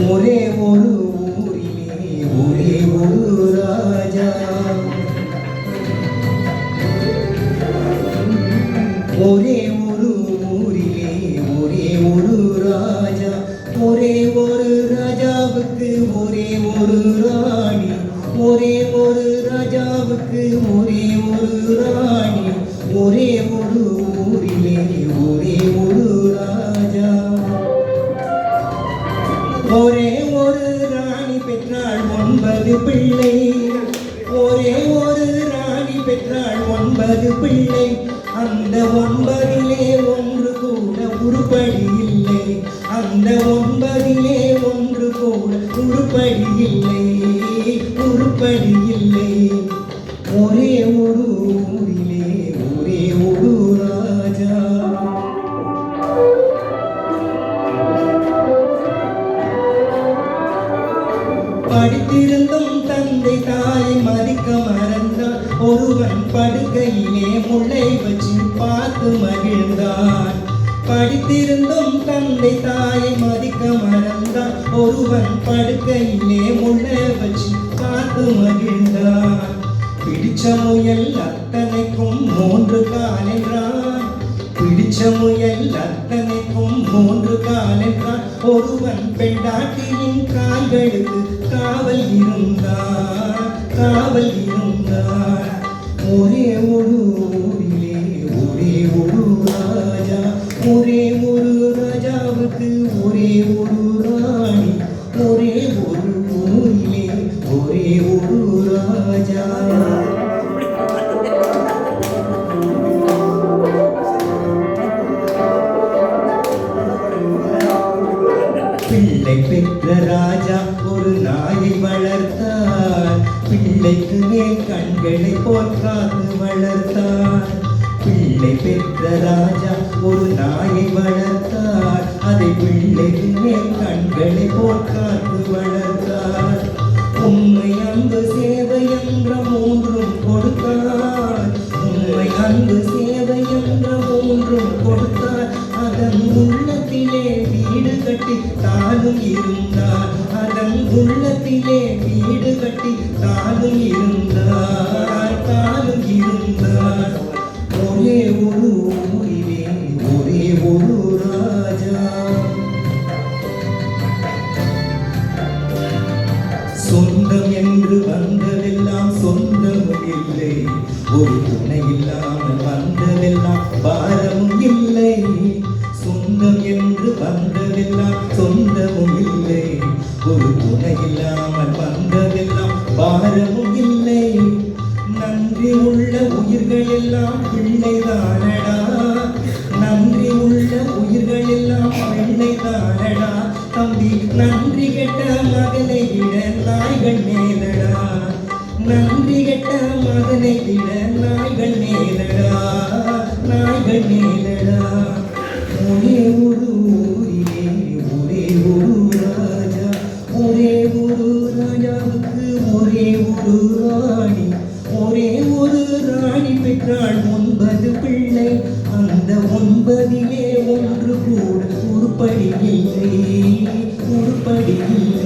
ஒரே ஒரு ஊரிலே ஒரே ஒரு ராஜா, ஒரே ஒரு ஊரிலே ஒரே ஒரு ராஜா, ஒரே ஒரு ராஜாவுக்கு ஒரே ஒரு ராணி, ஒரே ஒரு ராஜாவுக்கு ஒரே ஒரு ராணி, ஒரே ஒரு ஊரிலே ஒரே ஒரு ராஜா. ஒரே ஒரு ராணி பெற்றாள் 9 பிள்ளை, ஒரே ஒரு ராணி பெற்றாள் 9 பிள்ளை. அந்த 9லே ஒன்று கூட உருப்படி இல்லை, அந்த 9லே ஒன்று கூட உருப்படி இல்லை, உருப்படி இல்லை. ஒரே ஒரு ஊரிலே ஒரே ஒரு ராஜா. படித்திருந்தும் தந்தை தாயை மதிக்க மறந்தான், ஒருவன் படுக்கையிலே முளை வச்சு பார்த்து மகிழ்ந்தான். படித்திருந்தும் தந்தை தாயை மதிக்க மறந்தான், ஒருவன் படுக்கையிலே முளை வச்சு பார்த்து மகிழ்ந்தான். பிடிச்ச முயல் அத்தனைக்கும் 3 கால் என்றான், பிடிச்ச முயல் அத்தனைக்கும் 3 கால் என்றான். ஒருவன் பெண்டாட்டியின் கால்களுக்கு காவல் இருந்தான், காவல் இருந்தான். ஒரே ஒரு ஊரிலே ஒரே ஒரு ராஜா, ஒரே ஒரு ராஜாவுக்கு ஒரே ஒரு ராணி, ஒரே ஒரு ஊரிலே ஒரே ஒரு ராஜா. பிள்ளை பெற்ற ராஜா ஒரு நாயை வளர்த்தார், பிள்ளைக்கு மேல் கண்களை போல் காத்து வளர்த்தார். பிள்ளை பெற்ற ராஜா ஒரு நாயை வளர்த்தார், அதை பிள்ளைக்கு மேல் கண்களை போல் காத்து வளர்த்தார். உண்மை அன்பு சேவை என்ற 3ம் கொடுத்தார், உண்மை அன்பு சேவை என்ற 3ம் கொடுத்தார். அதன் உள்ளத்திலே வீடு கட்டி தானும் இருந்தார், அதன் உள்ளத்திலே வீடு கட்டி தானும் இருந்தார், தானும் இருந்தார். ஒரே ஒரு ஊரிலே ஒரே ஒரு ராஜா. சொந்தம் என்று வந்ததெல்லாம் சொந்தமும் இல்லை, ஒரு துணை இல்லாமல் வந்ததெல்லாம் பாரமும் இல்லை. சொந்தம் என்று வந்ததெல்லாம் சொந்தமும் இல்லை, ஒரு துணை இல்லாமல் வந்ததெல்லாம் பாரமும் இல்லை. நன்றி உள்ள உயிர்கள் எல்லாம் பிள்ளைதானடா, நன்றி உள்ள உயிர்கள் எல்லாம் பிள்ளைதானடா. தம்பி நன்றி கெட்ட மகனை விட நாய்கள் மேலடா, நன்றி கெட்ட மகனை விட நாய்கள் மேலடா, நாய்கள் மேலடா. ஒரே ஒரு ஊரிலே ஒரே ஒரு ராஜா, ஒரே ஒரு ராஜாவுக்கு ஒரே ஒரு ராணி, ஒரே ஒரு ராணி பெற்றாள் 9 பிள்ளை. அந்த 9லே ஒன்று கூட உருப்படி இல்லை, உருப்படி இல்லை.